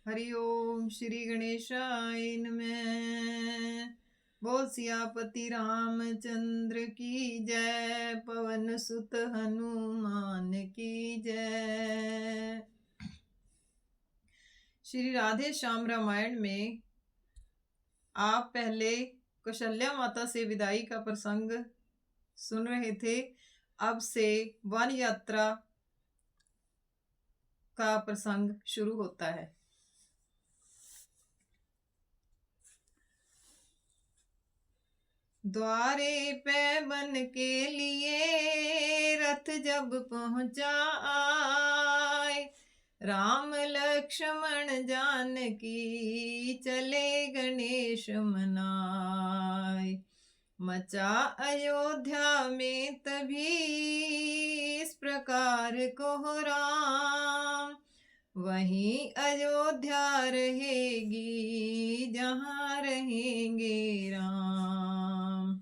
हरि ओम श्री गणेशाय नमः। बोल सियापति रामचंद्र की जय, पवन सुत हनुमान की जय। श्री राधे श्याम रामायण में आप पहले कौशल्या माता से विदाई का प्रसंग सुन रहे थे। अब से वन यात्रा का प्रसंग शुरू होता है। द्वारे पे बन के लिए रथ जब पहुंचा आए, राम लक्ष्मण जानकी चले गणेश मनाए। मचा अयोध्या में तभी इस प्रकार कोहराम, वहीं अयोध्या रहेगी जहाँ रहेंगे राम।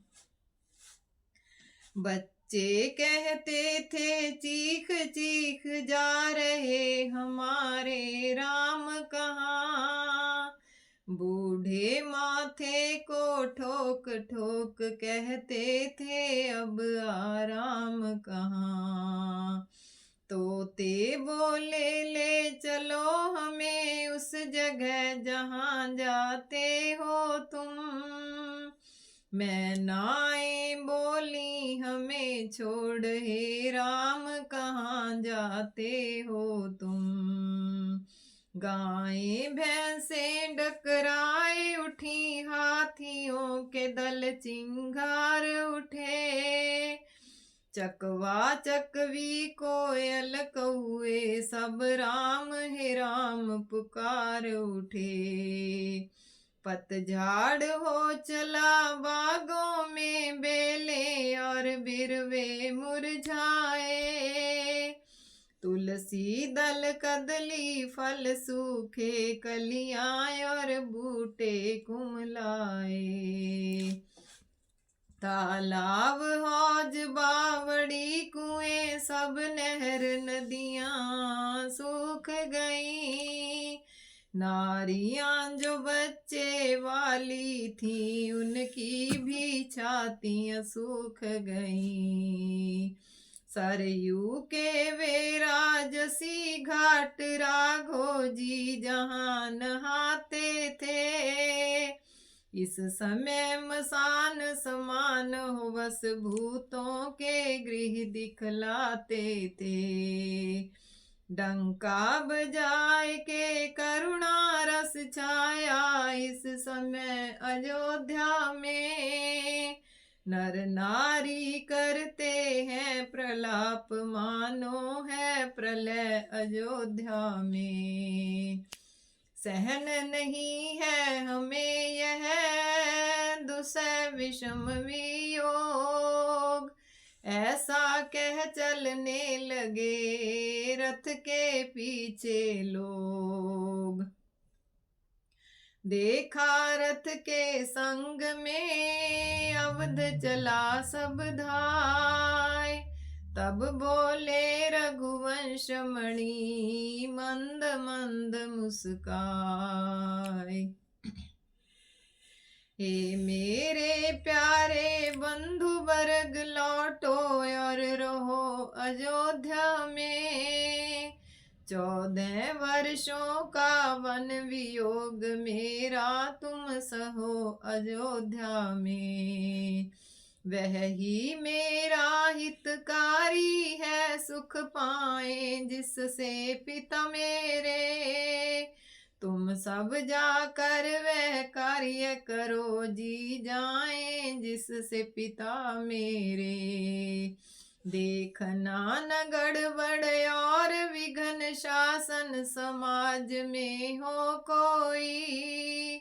बच्चे कहते थे चीख चीख जा रहे हमारे राम कहाँ, बूढ़े माथे को ठोक ठोक कहते थे अब आराम कहाँ। तोते बोले ले चलो हमें उस जगह जहाँ जाते हो तुम, मैनाएं बोली हमें छोड़ हे राम कहाँ जाते हो तुम। गायें भैंसें डकराए उठी, हाथियों के दल चिंगार उठे, चकवा चकवी कोयल कौए सब राम हे राम पुकार उठे। पतझाड़ हो चला बागों में, बेले और बिरवे मुरझाए, तुलसी दल कदली फल सूखे, कलियां और बूटे कुमलाए। तालाब हौज बावड़ी कुएं सब नहर नदियां सूख गई, नारियां जो बच्चे वाली थी उनकी भी छातियां सूख गई। सरयू के वे राजसी घाट राघो जी जहाँ नहाते थे, इस समय मसान समान हो बस भूतों के गृह दिखलाते थे। डंका बजाए के करुणा रस छाया इस समय अयोध्या में, नर नारी करते हैं प्रलाप मानो है प्रलय अयोध्या में। सहन नहीं है हमें यह दुसह विषम वियोग, ऐसा कह चलने लगे रथ के पीछे लोग। देखा रथ के संग में अवध चला सब धाय, तब बोले रघुवंश मणि मंद मंद मुस्काए। हे मेरे प्यारे बंधु वर्ग लौटो और रहो अयोध्या में, 14 वर्षों का वन वियोग मेरा तुम सहो अयोध्या में। वह ही मेरा हितकारी है सुख पाए जिससे पिता मेरे, तुम सब जाकर वह कार्य करो जी जाएं जिससे पिता मेरे। देखना न गड़बड़ और विघ्न शासन समाज में हो कोई,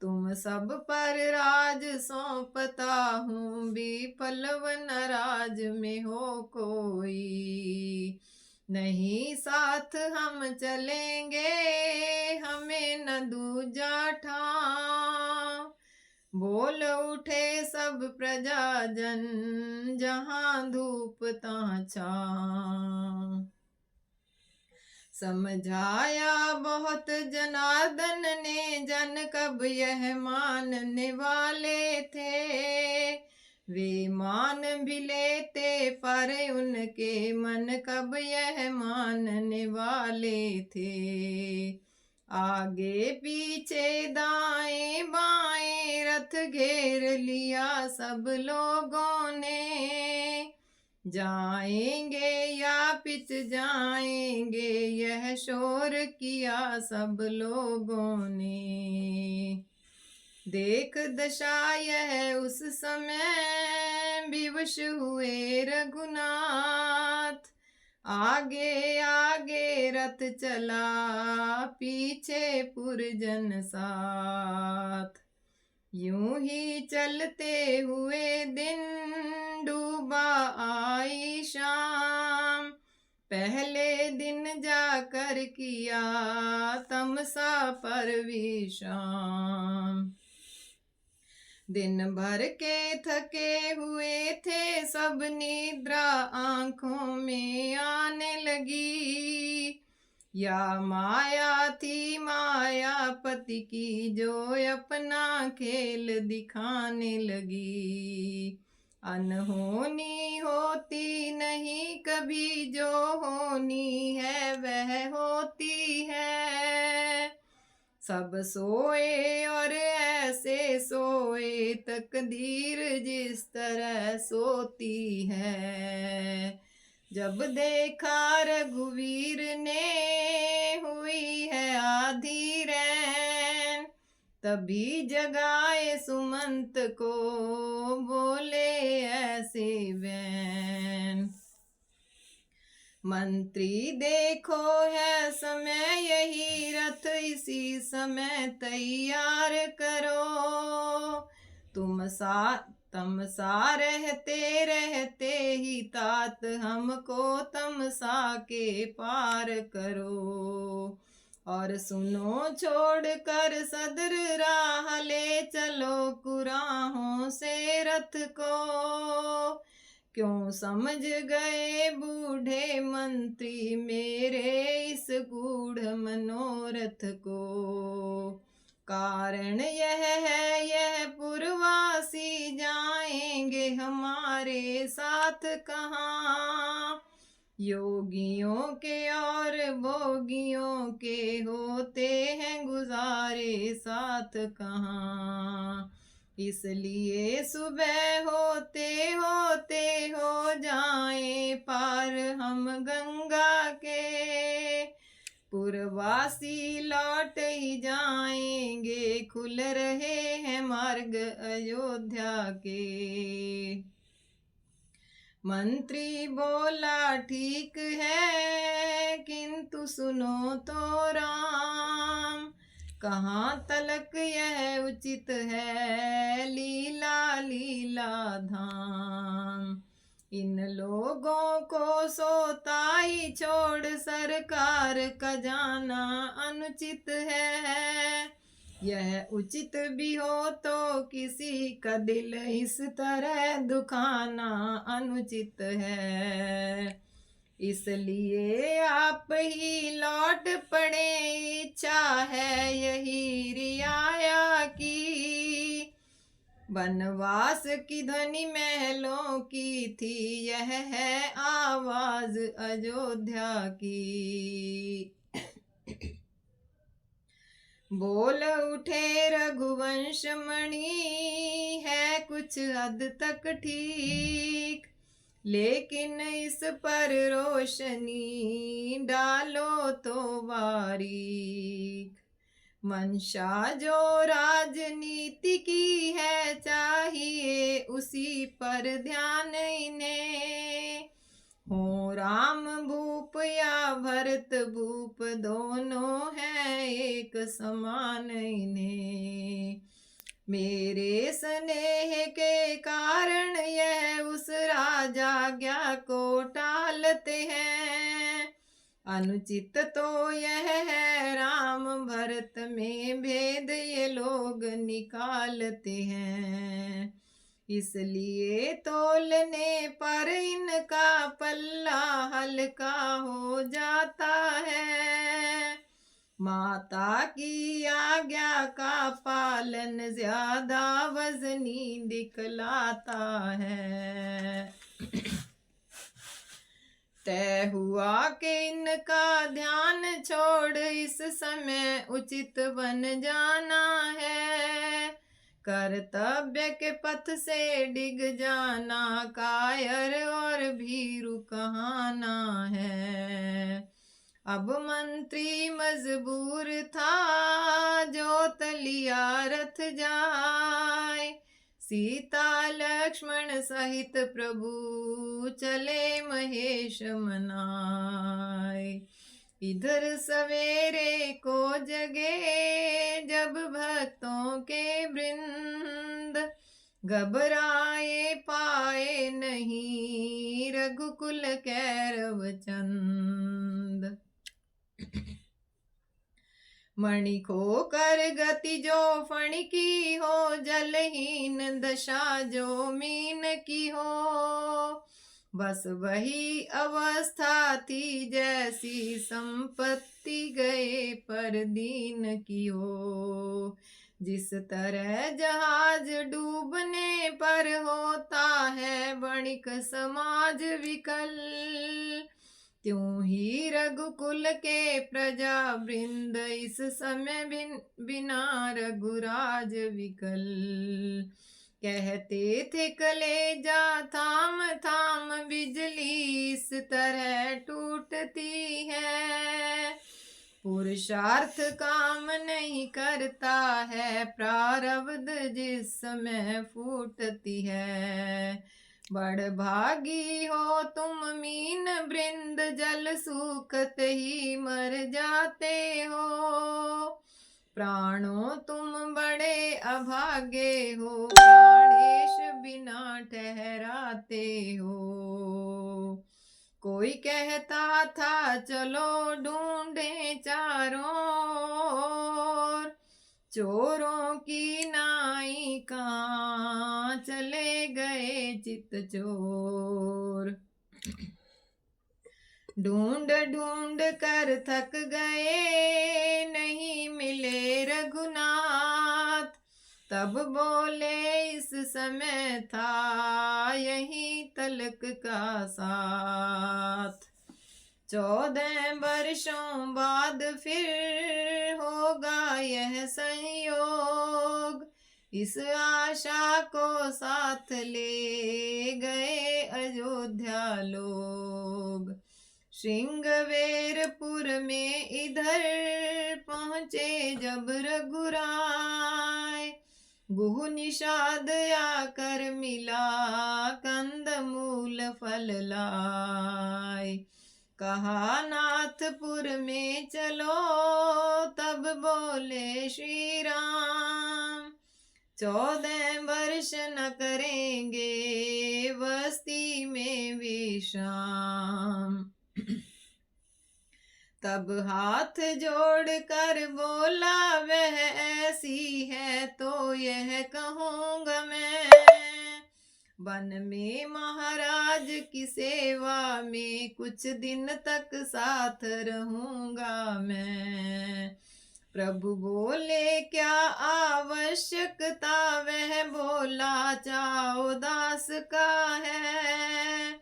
तुम सब पर राज सौंपता हूँ विफल व नाराज में हो कोई। नहीं साथ हम चलेंगे हमें न दूजा ठाव, बोल उठे सब प्रजाजन जहाँ धूप तहाँ छाँव। समझाया बहुत भगवत जनार्दन ने जन कब यह मानने वाले थे। वे मान भी लेते पर उनके मन कब यह मानने वाले थे। आगे पीछे दाएं बाएं रथ घेर लिया सब लोगों ने। जाएंगे या पिछ जाएंगे यह शोर किया सब लोगों ने। देख दशा यह उस समय विवश हुए रघुनाथ। आगे आगे रथ चला पीछे पुरजन साथ। यूं ही चलते हुए दिन डूबा आई शाम। पहले दिन जाकर किया तमसा पर विश्राम। दिन भर के थके हुए थे सब निद्रा आंखों में आने लगी। या माया थी मायापति की जो अपना खेल दिखाने लगी। अनहोनी होती नहीं कभी जो होनी है वह होती है। सब सोए और ऐसे सोए तकदीर जिस तरह सोती है। जब देखा रघुवीर ने हुई है आधी रैन। तभी जगाए सुमंत को बोले ऐसे वैन। मंत्री देखो है समय यही रथ इसी समय तैयार करो। तुम सा रहते रहते ही तात हमको तमसा के पार करो। और सुनो छोड़ कर सदर राह ले चलो कुराहों से रथ को। क्यों समझ गए बूढ़े मंत्री मेरे इस गूढ़ मनोरथ को। कारण यह है यह पुरवासी जाएंगे हमारे साथ कहाँ। योगियों के और भोगियों के होते हैं गुजारे साथ कहाँ। इसलिए सुबह होते होते हो जाए पार हम गंगा के। पुरवासी लौट ही जाएंगे खुल रहे हैं मार्ग अयोध्या के। मंत्री बोला ठीक है किंतु सुनो तो राम। कहाँ तलक यह उचित है लीला लीला धाम। इन लोगों को सोताई छोड़ सरकार का जाना अनुचित है। यह उचित भी हो तो किसी का दिल इस तरह दुखाना अनुचित है। इसलिए आप ही लौट पड़े इच्छा है यही रियाया की। वनवास की ध्वनि महलों की थी यह है आवाज अयोध्या की। बोल उठे रघुवंश मणि है कुछ हद तक ठीक। लेकिन इस पर रोशनी डालो तो बारीक। मंशा जो राजनीति की है चाहिए उसी पर ध्यान इन्हें। हो राम भूप या भरत भूप दोनों हैं एक समान इन्हें। मेरे स्नेह के कारण यह उस राजाज्ञा को टालते हैं। अनुचित तो यह है राम भरत में भेद ये लोग निकालते हैं। इसलिए तोलने पर इनका पल्ला हल्का हो जाता है। माता की आज्ञा का पालन ज्यादा वजनी दिखलाता है। तय हुआ कि इनका ध्यान छोड़ इस समय उचित बन जाना है। कर्तव्य के पथ से डिग जाना कायर और भीरु कहाना है। अब मंत्री मजबूर था जो तलिया रथ जाए। सीता लक्ष्मण सहित प्रभु चले महेश मनाए। इधर सवेरे को जगे जब भक्तों के वृंद, घबराए पाए नहीं रघुकुल कैरव चंद। मणि खो कर गति जो फण की हो, जलहीन दशा जो मीन की हो। बस वही अवस्था थी जैसी संपत्ति गए पर दीन की हो। जिस तरह जहाज डूबने पर होता है वणिक समाज विकल, त्यों ही रघुकुल के प्रजा वृंद इस समय बिना रघुराज विकल। कहते थे कलेजा थाम थाम बिजली इस तरह टूटती है। पुरुषार्थ काम नहीं करता है, प्रारब्ध जिस समय फूटती है। बड़ भागी हो तुम मीन वृंद, जल सूखत ही मर जाते हो। प्राणों तुम बड़े अभागे हो, प्राणेश बिना ठहराते हो। कोई कहता था चलो ढूंढे चारों ओर, चोरों की नाई कहाँ चले गए चित चोर। ढूंढ ढूंढ कर थक गए नहीं मिले रघुनाथ, तब बोले इस समय था यही तलक का साथ। 14 वर्षों बाद फिर होगा यह संयोग, इस आशा को साथ ले गए अयोध्या लोग। श्रृंगवेरपुर में इधर पहुँचे जब रघुराय, गुह निषाद आकर मिला कंद मूल फल लाए। कहा नाथपुर में चलो तब बोले श्री राम, 14 वर्ष न करेंगे बस्ती में विश्राम। तब हाथ जोड़ कर बोला वह ऐसी है तो यह कहूँगा मैं, वन में महाराज की सेवा में कुछ दिन तक साथ रहूँगा मैं। प्रभु बोले क्या आवश्यकता, वह बोला चाओ दास का है।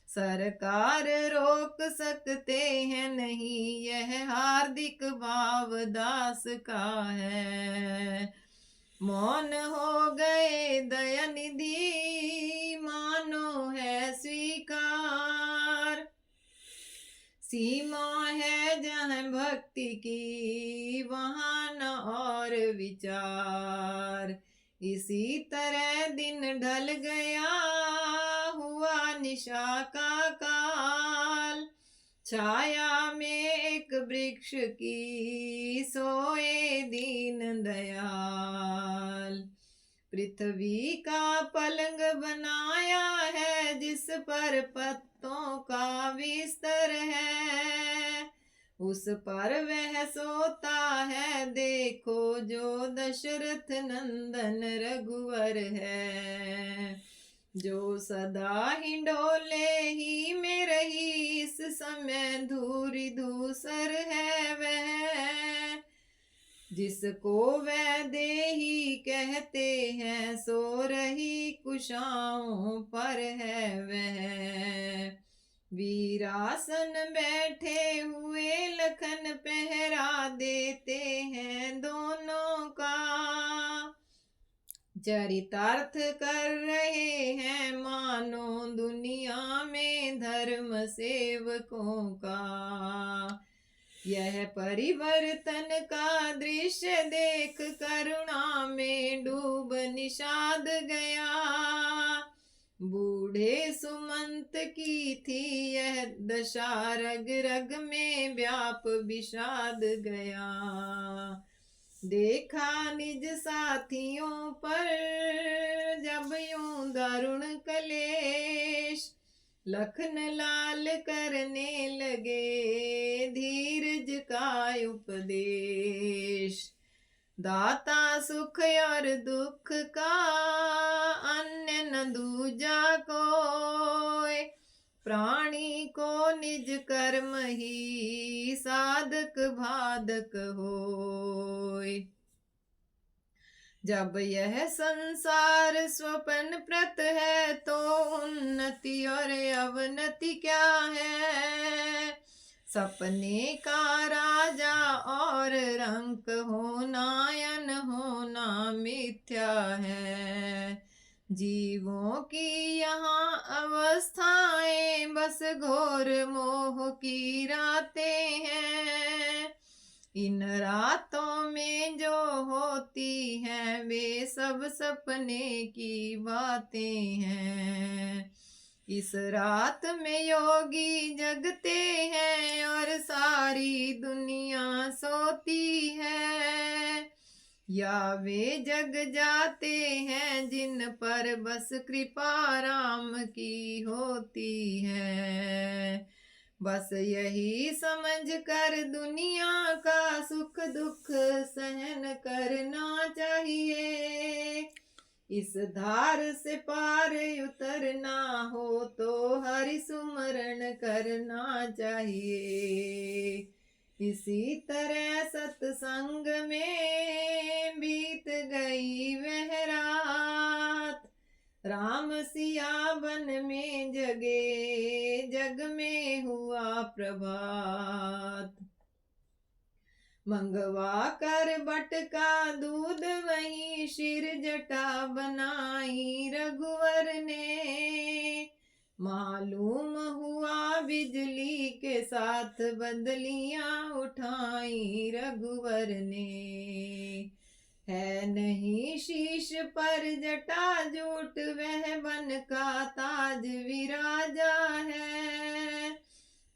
सरकार रोक सकते हैं नहीं, यह हार्दिक भाव दास का है। मौन हो गए दयानिधि, मानो है स्वीकार। सीमा है जहाँ भक्ति की वहाँ न और विचार। इसी तरह दिन ढल गया हुआ निशा का काल, छाया में एक वृक्ष की सोए दीन दयाल। पृथ्वी का पलंग बनाया है जिस पर पत्तों का बिस्तर है, उस पर वह सोता है देखो जो दशरथ नंदन रघुवर है। जो सदा हिंडोले ही में रही इस समय धूरी धूसर है वह, जिसको वैदेही कहते हैं, सो रही कुशाओं पर है वह। वीरासन बैठे हुए लखन पहरा देते हैं दोनों का। चरितार्थ कर रहे हैं मानो दुनिया में धर्म सेवकों का। यह परिवर्तन का दृश्य देख करुणा में डूब निषाद गया। बूढ़े सुमंत की थी यह दशा, रग रग में व्याप विषाद गया। देखा निज साथियों पर जब यूं दारुण कलेश, लखन लाल करने लगे धीरज का उपदेश। दाता सुख और दुख का अन्य न दूजा कोय, प्राणी को निज कर्म ही साधक बाधक होय। जब यह संसार स्वप्न प्रत है, तो उन्नति और अवनति क्या है। सपने का राजा और रंक होना यन होना मिथ्या है। जीवों की यहाँ अवस्थाएं बस घोर मोह की रातें हैं। इन रातों में जो होती हैं, वे सब सपने की बातें हैं। इस रात में योगी जगते हैं और सारी दुनिया सोती है। या वे जग जाते हैं जिन पर बस कृपा राम की होती है। बस यही समझ कर दुनिया का सुख दुख सहन करना चाहिए। इस धार से पार उतरना हो तो हरि सुमरण करना चाहिए। इसी तरह सत्संग में बीत गई वह रात, राम सिया वन में जगे, जग में हुआ प्रभात। मंगवा कर बटका दूध वहीं शिर जटा बनाई रघुवर ने। मालूम हुआ बिजली के साथ बदलियां उठाई रघुवर ने। है नहीं शीश पर जटा जूट, वह बन का ताज विराजा है।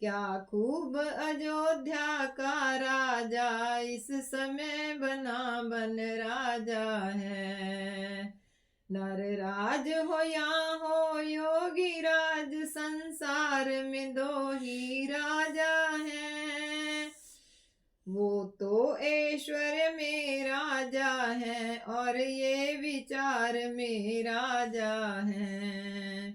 क्या खूब अयोध्या का राजा इस समय बना बन राजा है। नर राज हो या हो योगी राज, संसार में दो ही राजा हैं। वो तो ऐश्वर्य में राजा है और ये विचार में राजा है।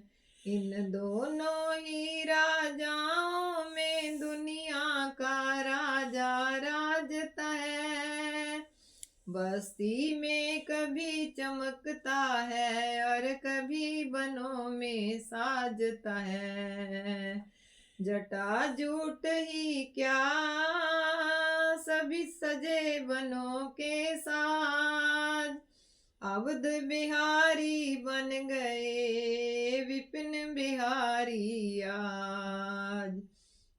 इन दोनों ही राजाओं में दुनिया का राजा राजता है। बस्ती में कभी चमकता है और कभी बनों में साजता है। जटा जूट ही क्या सभी सजे बनों के साज, अवध बिहारी बन गए विपिन बिहारी आज।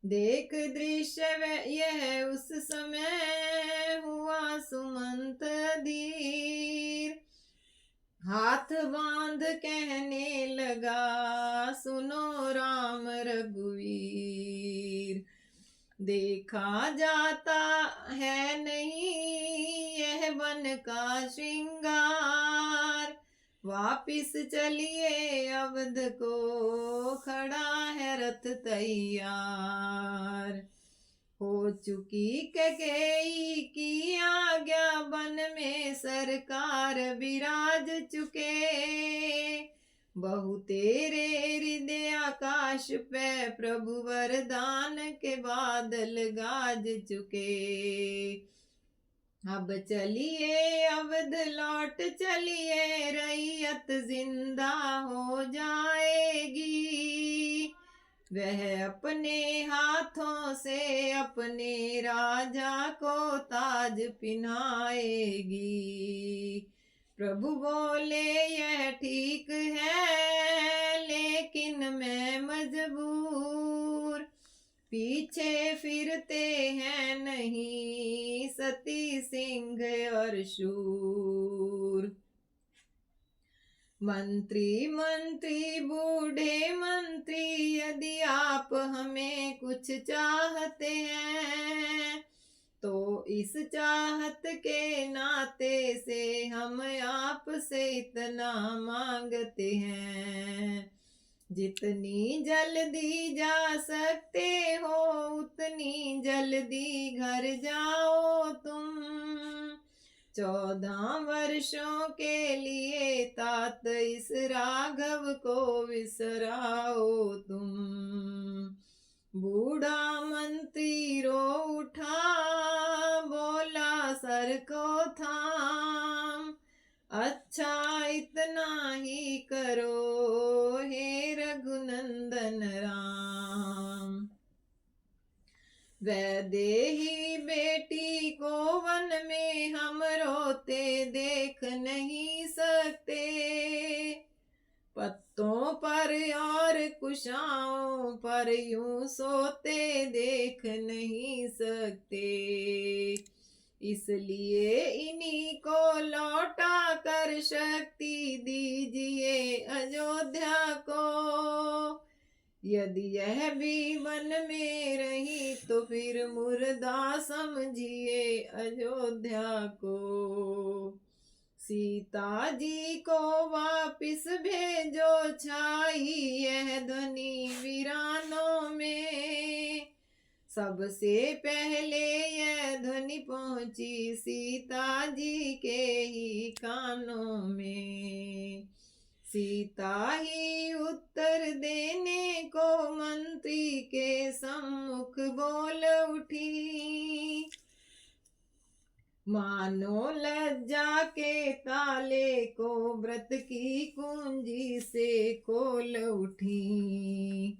देख दृश्य यह उस समय हुआ सुमंत धीर, हाथ बांध कहने लगा सुनो राम रघुवीर। देखा जाता है नहीं यह वन का श्रृंगार, वापिस चलिए अवध को खड़ा है रथ तैयार। हो चुकी कैकेयी की आज्ञा, वन में सरकार विराज चुके। बहु तेरे हृदय आकाश पे प्रभु वरदान के बादल गाज चुके। अब चलिए अवध लौट चलिए, रैयत जिंदा हो जाएगी। वह अपने हाथों से अपने राजा को ताज पिन्हाएगी। प्रभु बोले यह ठीक है, लेकिन मैं मजबूर। पीछे फिरते हैं नहीं सती सिंह और शूर। मंत्री मंत्री बूढ़े मंत्री, यदि आप हमें कुछ चाहते हैं, तो इस चाहत के नाते से हम आपसे इतना मांगते हैं। जितनी जल्दी जा सकते हो उतनी जल्दी घर जाओ तुम। 14 वर्षों के लिए तात इस राघव को विसराओ तुम। बूढ़ा मंत्री रो उठा, बोला सर को थाम। अच्छा इतना ही करो हे रघुनंदन राम। वैदेही बेटी को वन में हम रोते देख नहीं सकते, पत्तों पर और कुशाओं पर यूं सोते देख नहीं सकते। इसलिए इन्हीं को लौटा कर शक्ति दीजिए अयोध्या को। यदि यह भी वन में रही तो फिर मुर्दा समझिए अयोध्या को। सीता जी को वापिस भेजो, छाई यह ध्वनि वीरानों में। सबसे पहले यह ध्वनि पहुंची सीता जी के ही कानों में। सीता ही उत्तर देने को मंत्री के सम्मुख बोल उठी। मानो लज्जा के ताले को व्रत की कुंजी से खोल उठी।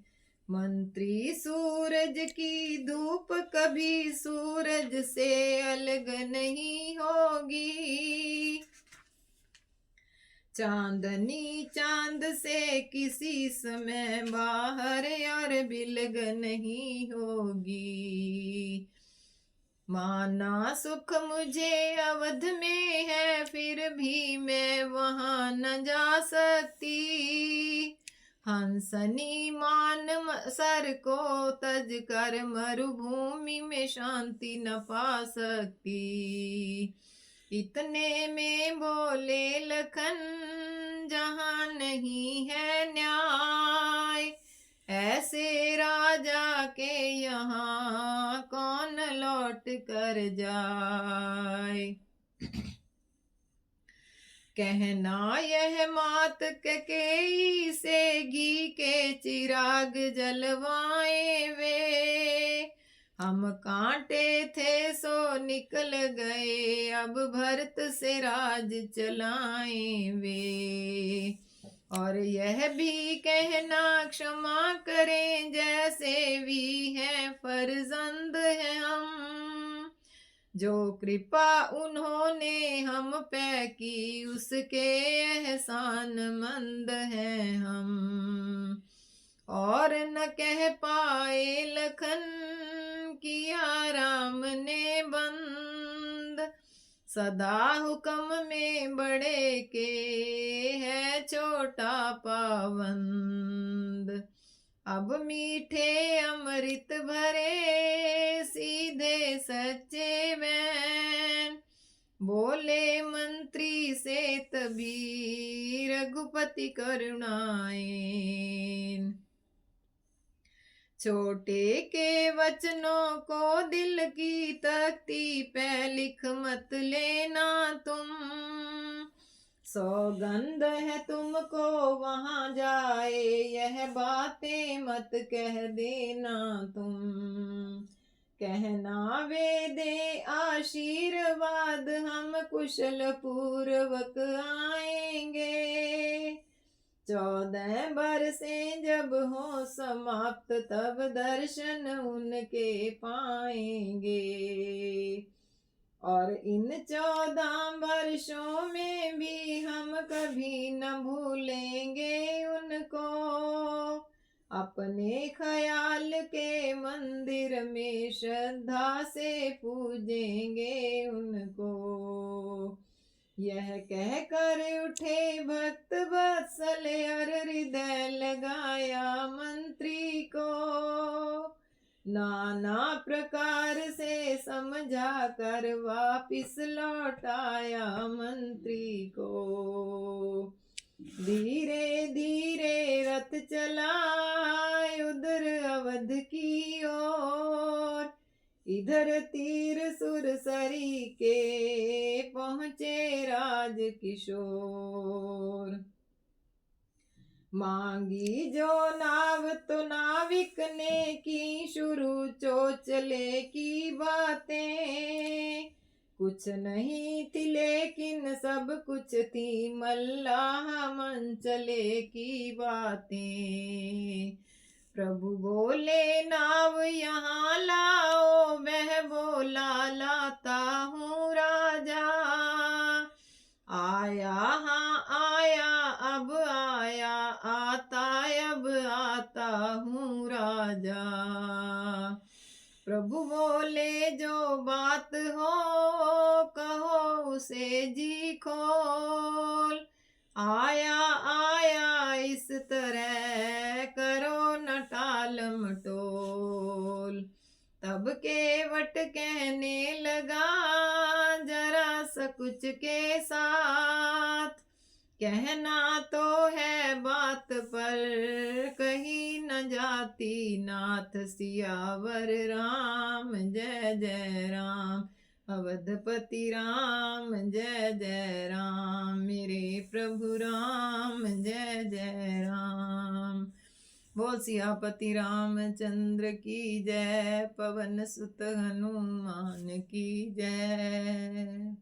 मंत्री सूरज की धूप कभी सूरज से अलग नहीं होगी। चांदनी चांद से किसी समय बाहर और बिलग नहीं होगी। माना सुख मुझे अवध में है, फिर भी मैं वहां न जा सकती। हंसनी मान सर को तज कर मरुभूमि में शांति न पा सकती। इतने में बोले लखन, जहां नहीं है न्याय, ऐसे राजा के यहाँ कौन लौट कर जाए। कहना यह मात कैकेयी से घी के चिराग जलवाए वे। हम कांटे थे सो निकल गए, अब भरत से राज चलाए वे। और यह भी कहना क्षमा करें, जैसे भी हैं फर्जंद हैं हम। जो कृपा उन्होंने हम पे की, उसके एहसान मंद हैं हम। और न कह पाए लखन, किया राम ने बंद। सदा हुक्म में बड़े के है छोटा पाबंद। अब मीठे अमृत भरे सीधे सच्चे बैन, बोले मंत्री से तभी रघुपति करुणाएं। छोटे के वचनों को दिल की तख्ती पे लिख मत लेना तुम। सौगंध है तुमको वहां जाए, यह बातें मत कह देना तुम। कहना वे दे आशीर्वाद हम कुशल पूर्वक आएंगे। 14 बरसें जब हो समाप्त तब दर्शन उनके पाएंगे। और इन 14 वर्षों में भी हम कभी न भूलेंगे उनको। अपने ख्याल के मंदिर में श्रद्धा से पूजेंगे उनको। यह कहकर उठे भक्त वत्सल और हृदय लगाया मंत्री को। नाना प्रकार से समझा कर वापिस लौटाया मंत्री को। धीरे धीरे रथ चला उधर अवध की ओर। इधर तीर सुरसरी के पहुँचे राज किशोर। मांगी जो नाव तो नाविक ने की शुरू चोचले की बातें। कुछ नहीं थी लेकिन सब कुछ थी मल्लाह मंचले की बातें। प्रभु बोले नाव यहाँ लाओ, वह बोला लाता हूँ राजा। आया हाँ आया अब आया, आता अब आता हूँ राजा। प्रभु बोले जो बात हो कहो उसे जी खोल। आया आया इस तरह करो न टाल मटोल। तब केवट कहने लगा जरा सकुच के साथ। कहना तो है बात पर कही न जाती नाथ। सियावर राम जय जय राम, अवधपति राम जय जय राम। मेरे प्रभु राम जय जय राम। बोल सियापति रामचंद्र की जय, पवन सुत हनुमान की जय।